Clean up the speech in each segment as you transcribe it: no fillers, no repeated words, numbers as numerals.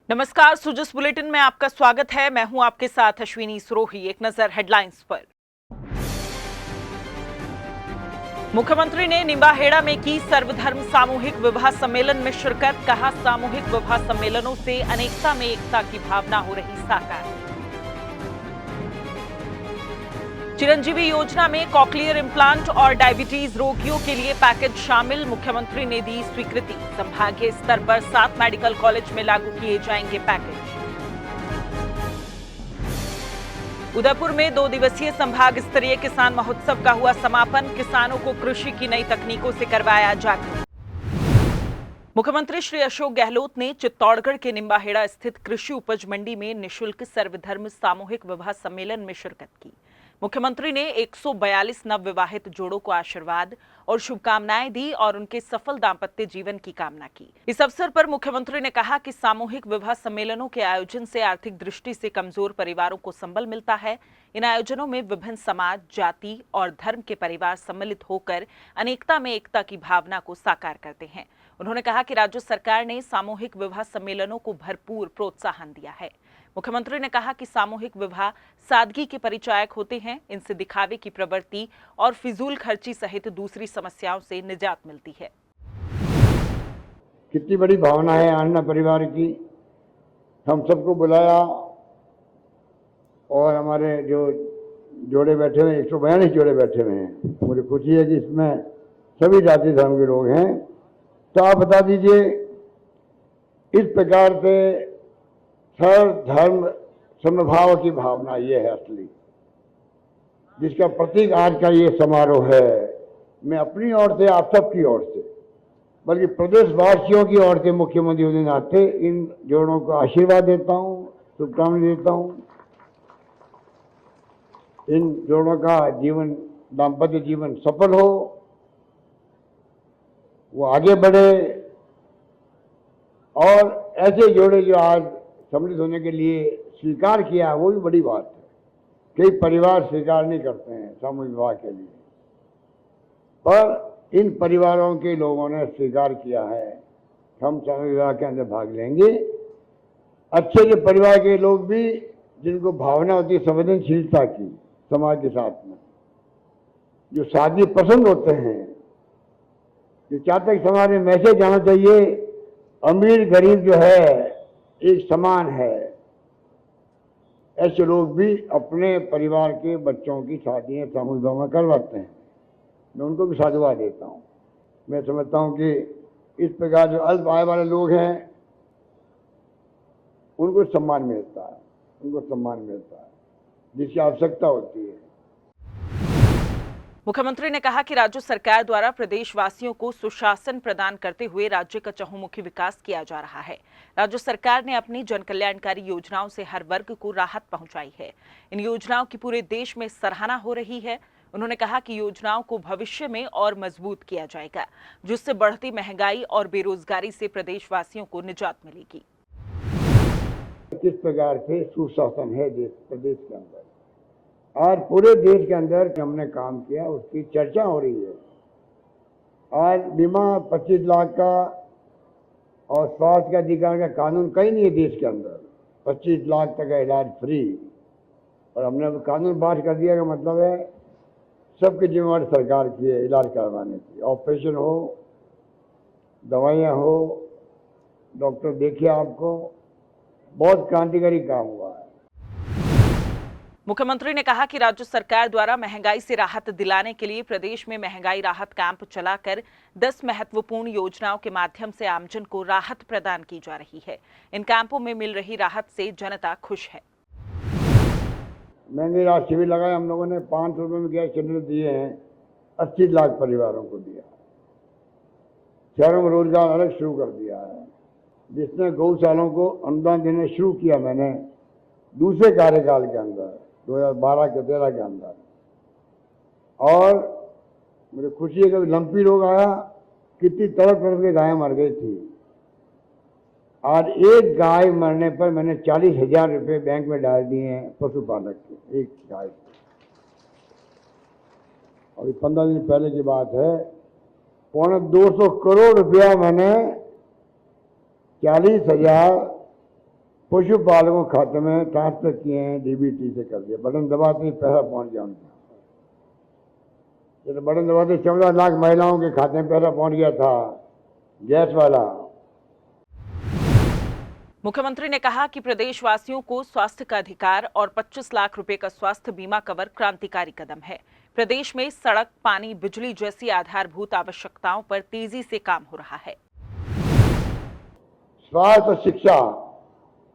नमस्कार, सुजस बुलेटिन में आपका स्वागत है। मैं हूं आपके साथ अश्विनी सुरोही। एक नजर हेडलाइंस पर। मुख्यमंत्री ने निम्बाहेड़ा में की सर्वधर्म सामूहिक विवाह सम्मेलन में शिरकत। कहा, सामूहिक विवाह सम्मेलनों से अनेकता में एकता की भावना हो रही साकार। चिरंजीवी योजना में कॉकलियर इम्प्लांट और डायबिटीज रोगियों के लिए पैकेज शामिल। मुख्यमंत्री ने दी स्वीकृति। संभागीय स्तर पर 7 मेडिकल कॉलेज में लागू किए जाएंगे पैकेज। उदयपुर में 2 दिवसीय संभाग स्तरीय किसान महोत्सव का हुआ समापन। किसानों को कृषि की नई तकनीकों से करवाया जागरूक। मुख्यमंत्री श्री अशोक गहलोत ने चित्तौड़गढ़ के निम्बाहेड़ा स्थित कृषि उपज मंडी में निःशुल्क सर्वधर्म सामूहिक विवाह सम्मेलन में शिरकत की। मुख्यमंत्री ने 142 नवविवाहित जोड़ों को आशीर्वाद और शुभकामनाएं दी और उनके सफल दाम्पत्य जीवन की कामना की। इस अवसर पर मुख्यमंत्री ने कहा कि सामूहिक विवाह सम्मेलनों के आयोजन से आर्थिक दृष्टि से कमजोर परिवारों को संबल मिलता है। इन आयोजनों में विभिन्न समाज, जाति और धर्म के परिवार सम्मिलित होकर अनेकता में एकता की भावना को साकार करते हैं। उन्होंने कहा कि राज्य सरकार ने सामूहिक विवाह सम्मेलनों को भरपूर प्रोत्साहन दिया है। मुख्यमंत्री ने कहा कि सामूहिक विवाह सादगी के परिचायक होते हैं। इनसे दिखावे की प्रवृत्ति और फिजूल खर्ची सहित दूसरी समस्याओं से निजात मिलती है। कितनी बड़ी भावना है अन्ना परिवार की। हम सबको बुलाया और हमारे जो जोड़े बैठे हुए 142 जोड़े बैठे हुए हैं। मुझे खुशी है कि इसमें सभी जाति धर्म के लोग हैं। तो आप बता दीजिए, इस प्रकार से सर्व धर्म समभाव की भावना ये है असली, जिसका प्रतीक आज का ये समारोह है। मैं अपनी ओर से, आप सबकी ओर से, बल्कि प्रदेशवासियों की ओर से मुख्यमंत्री होने के नाते इन जोड़ों को आशीर्वाद देता हूँ, शुभकामनाएं देता हूँ। इन जोड़ों का जीवन, दाम्पत्य जीवन सफल हो, वो आगे बढ़े और ऐसे जोड़े जो आज सम्मिलित होने के लिए स्वीकार किया, वो भी बड़ी बात है। कई परिवार स्वीकार नहीं करते हैं सामूहिक विवाह के लिए, पर इन परिवारों के लोगों ने स्वीकार किया है। हम सामूहिक विवाह के अंदर भाग लेंगे। अच्छे जो परिवार के लोग भी, जिनको भावना होती है संवेदनशीलता की समाज के साथ में, जो सादगी पसंद होते हैं, जो चाहते हैं समाज में मैसेज जाना चाहिए, अमीर गरीब जो है एक समान है, ऐसे लोग भी अपने परिवार के बच्चों की शादियां सामूहिक विवाह में करवाते हैं। मैं उनको भी साधुवाद देता हूँ। मैं समझता हूँ कि इस प्रकार जो अल्प आय वाले लोग हैं, उनको सम्मान मिलता है, जिसकी आवश्यकता होती है। मुख्यमंत्री ने कहा कि राज्य सरकार द्वारा प्रदेशवासियों को सुशासन प्रदान करते हुए राज्य का चहुमुखी विकास किया जा रहा है। राज्य सरकार ने अपनी जनकल्याणकारी योजनाओं से हर वर्ग को राहत पहुंचाई है। इन योजनाओं की पूरे देश में सराहना हो रही है। उन्होंने कहा कि योजनाओं को भविष्य में और मजबूत किया जाएगा, जिससे बढ़ती महंगाई और बेरोजगारी से प्रदेशवासियों को निजात मिलेगी। किस प्रकार से सुशासन है प्रदेश के अंदर, आज पूरे देश के अंदर हमने काम किया, उसकी चर्चा हो रही है। आज बीमा 25 लाख का और स्वास्थ्य का अधिकार का कानून कहीं नहीं है देश के अंदर। 25 लाख तक का इलाज फ्री, और हमने कानून पास कर दिया का मतलब है सबकी जिम्मेवारी सरकार की है इलाज करवाने की। ऑपरेशन हो, दवाइयाँ हो, डॉक्टर देखिए, आपको बहुत क्रांतिकारी काम हुआ है। मुख्यमंत्री ने कहा कि राज्य सरकार द्वारा महंगाई से राहत दिलाने के लिए प्रदेश में महंगाई राहत कैंप चलाकर 10 महत्वपूर्ण योजनाओं के माध्यम से आमजन को राहत प्रदान की जा रही है। इन कैंपों में मिल रही राहत से जनता खुश है। महंगी राहत शिविर लगाए हम लोगों ने। 500 रुपये में गैस सिलेंडर दिए हैं, 80 लाख परिवारों को दिया। शहरों में रोजगार अलग शुरू कर दिया है, जिसने गौशालों को अनुदान देने शुरू किया मैंने दूसरे कार्यकाल के अंदर 2012 के 13 के अंदर। और मुझे खुशी है कि लंपी रोग आया, कितनी तड़प के गायें मर गई थी। आज एक गाय मरने पर मैंने 40,000 रुपये बैंक में डाल दिए हैं पशुपालक के, एक गाय के। और 15 दिन पहले की बात है, 250 करोड़ रुपया मैंने 40,000 पशुपालकों के खाते में ट्रांसफर किए हैं, डीबीटी से कर दिया। बटन दबाते ही पैसा पहुंच गया उनके। जैसे बटन दबाते 14 लाख महिलाओं के खाते में पैसा पहुंच गया था गैस वाला। मुख्यमंत्री ने कहा कि प्रदेशवासियों को स्वास्थ्य का अधिकार और 25 लाख रुपए का स्वास्थ्य बीमा कवर क्रांतिकारी कदम है। प्रदेश में सड़क, पानी, बिजली जैसी आधारभूत आवश्यकताओं पर तेजी से काम हो रहा है। स्वास्थ्य और शिक्षा,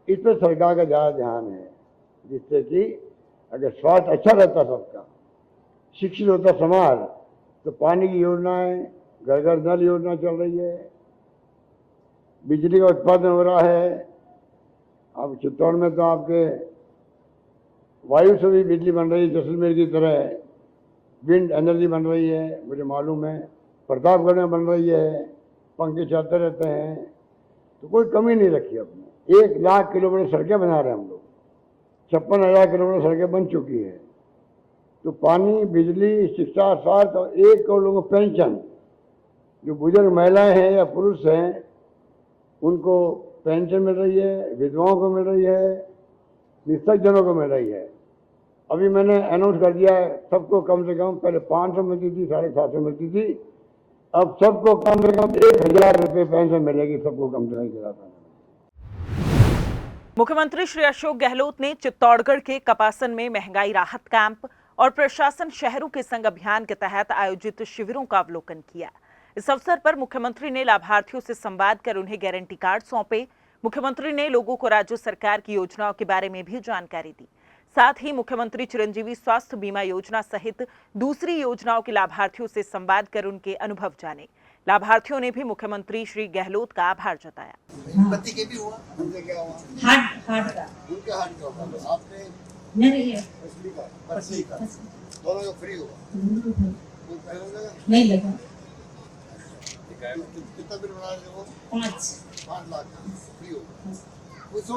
इस पर सरकार का ज्यादा ध्यान है, जिससे कि अगर स्वास्थ्य अच्छा रहता सबका, शिक्षित होता समाज, तो पानी की योजनाएं, घर घर नल योजना चल रही है, बिजली का उत्पादन हो रहा है। अब चित्तौड़ में तो आपके वायु से भी बिजली बन रही है, जैसलमेर की तरह विंड एनर्जी बन रही है, मुझे मालूम है। प्रतापगढ़ में बन रही है, पंखे चलते रहते हैं, तो कोई कमी नहीं रखी अपने। 1 लाख किलोमीटर सड़कें बना रहे हैं हम लोग, 56,000 किलोमीटर सड़कें बन चुकी है। तो पानी, बिजली, शिक्षा, स्वास्थ्य और 1 करोड़ लोगों को पेंशन, जो बुजुर्ग महिलाएं हैं या पुरुष हैं उनको पेंशन मिल रही है, विधवाओं को मिल रही है, निःशक्तजनों को मिल रही है। अभी मैंने अनाउंस कर दिया है सबको कम से कम, पहले 500 मिलती थी, 750 मिलती थी, अब सबको कम से कम 1,000 रुपये पेंशन मिलेगी, सबको कम से कम। मुख्यमंत्री श्री अशोक गहलोत ने चित्तौड़गढ़ के कपासन में महंगाई राहत कैंप और प्रशासन शहरों के संग अभियान के तहत आयोजित शिविरों का अवलोकन किया। इस अवसर पर मुख्यमंत्री ने लाभार्थियों से संवाद कर उन्हें गारंटी कार्ड सौंपे। मुख्यमंत्री ने लोगों को राज्य सरकार की योजनाओं के बारे में भी जानकारी दी। साथ ही मुख्यमंत्री चिरंजीवी स्वास्थ्य बीमा योजना सहित दूसरी योजनाओं के लाभार्थियों से संवाद कर उनके अनुभव जाने। लाभार्थियों ने भी मुख्यमंत्री श्री गहलोत का आभार जताया। बत्ती के भी हुआ, उनके क्या हुआ? हार्ट का। उनके हार्ट का हुआ, आपने नहीं है, पसली का, दोनों का फ्री हुआ। कोई पैसा लगा? नहीं लगा। कितना बिल बना रहे हो? 5 लाख फ्री होगा। पूछो।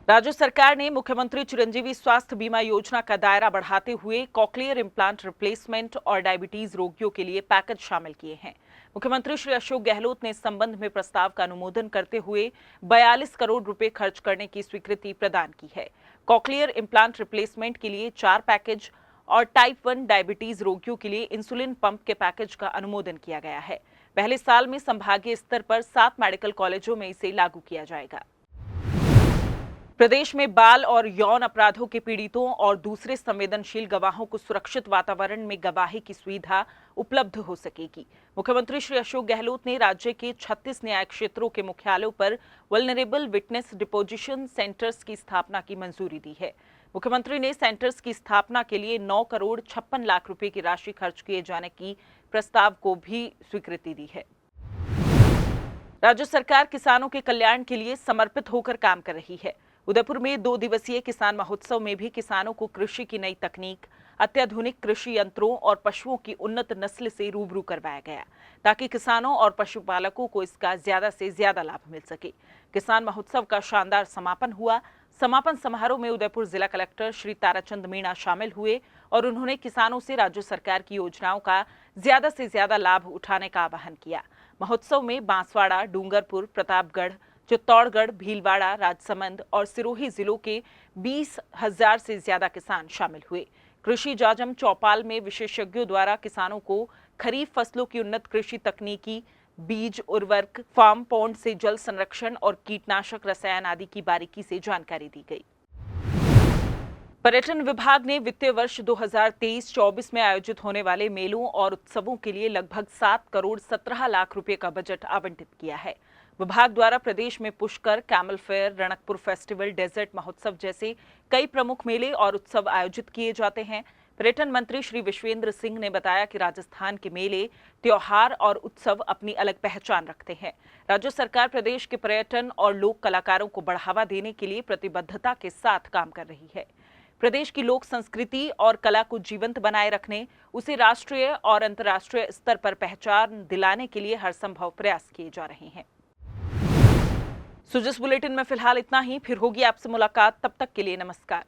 राज्य सरकार ने मुख्यमंत्री चिरंजीवी स्वास्थ्य बीमा योजना का दायरा बढ़ाते हुए कॉक्लियर इम्प्लांट रिप्लेसमेंट और डायबिटीज रोगियों के लिए पैकेज शामिल किए हैं। मुख्यमंत्री श्री अशोक गहलोत ने इस संबंध में प्रस्ताव का अनुमोदन करते हुए 42 करोड़ रुपए खर्च करने की स्वीकृति प्रदान की है। कॉक्लियर इम्प्लांट रिप्लेसमेंट के लिए 4 पैकेज और टाइप 1 डायबिटीज रोगियों के लिए इंसुलिन पंप के पैकेज का अनुमोदन किया गया है। पहले साल में संभागीय स्तर पर 7 मेडिकल कॉलेजों में इसे लागू किया जाएगा। प्रदेश में बाल और यौन अपराधों के पीड़ितों और दूसरे संवेदनशील गवाहों को सुरक्षित वातावरण में गवाही की सुविधा उपलब्ध हो सकेगी। मुख्यमंत्री श्री अशोक गहलोत ने राज्य के 36 न्याय क्षेत्रों के मुख्यालयों पर वल्नरेबल विटनेस डिपोजिशन सेंटर्स की स्थापना की मंजूरी दी है। मुख्यमंत्री ने सेंटर्स की स्थापना के लिए 9 करोड़ 56 लाख रुपए की राशि खर्च किए जाने की प्रस्ताव को भी स्वीकृति दी है। राज्य सरकार किसानों के कल्याण के लिए समर्पित होकर काम कर रही है। उदयपुर में 2 दिवसीय किसान महोत्सव में भी किसानों को कृषि की नई तकनीक, अत्याधुनिक कृषि यंत्रों और पशुओं की उन्नत नस्ल से रूबरू करवाया गया, ताकि किसानों और पशुपालकों को इसका ज्यादा से ज्यादा लाभ मिल सके। किसान महोत्सव का शानदार समापन हुआ। समापन समारोह में उदयपुर जिला कलेक्टर श्री ताराचंद मीणा शामिल हुए और उन्होंने किसानों से राज्य सरकार की योजनाओं का ज्यादा से ज्यादा लाभ उठाने का आह्वान किया। महोत्सव में बांसवाड़ा, डूंगरपुर, प्रतापगढ़, चित्तौड़गढ़, भीलवाड़ा, राजसमंद और सिरोही जिलों के 20,000 से ज्यादा किसान शामिल हुए। कृषि जाजम चौपाल में विशेषज्ञों द्वारा किसानों को खरीफ फसलों की उन्नत कृषि तकनीकी, बीज, उर्वरक, फार्म पॉन्ड से जल संरक्षण और कीटनाशक रसायन आदि की बारीकी से जानकारी दी गई। पर्यटन विभाग ने वित्तीय वर्ष 2023-24 में आयोजित होने वाले मेलों और उत्सवों के लिए लगभग 7 करोड़ 17 लाख रुपए का बजट आवंटित किया है। विभाग द्वारा प्रदेश में Pushkar, camel fair, Ranakpur festival, desert महोत्सव जैसे कई प्रमुख मेले और उत्सव आयोजित किए जाते हैं। पर्यटन मंत्री श्री विश्वेंद्र सिंह ने बताया कि राजस्थान के मेले, त्योहार और उत्सव अपनी अलग पहचान रखते हैं। राज्य सरकार प्रदेश के पर्यटन और लोक कलाकारों को बढ़ावा देने के लिए प्रतिबद्धता के साथ काम कर रही है। प्रदेश की लोक संस्कृति और कला को जीवंत बनाए रखने, उसे राष्ट्रीय और अंतर्राष्ट्रीय स्तर पर पहचान दिलाने के लिए हर संभव प्रयास किए जा रहे हैं। सुजस बुलेटिन में फिलहाल इतना ही। फिर होगी आपसे मुलाकात, तब तक के लिए नमस्कार।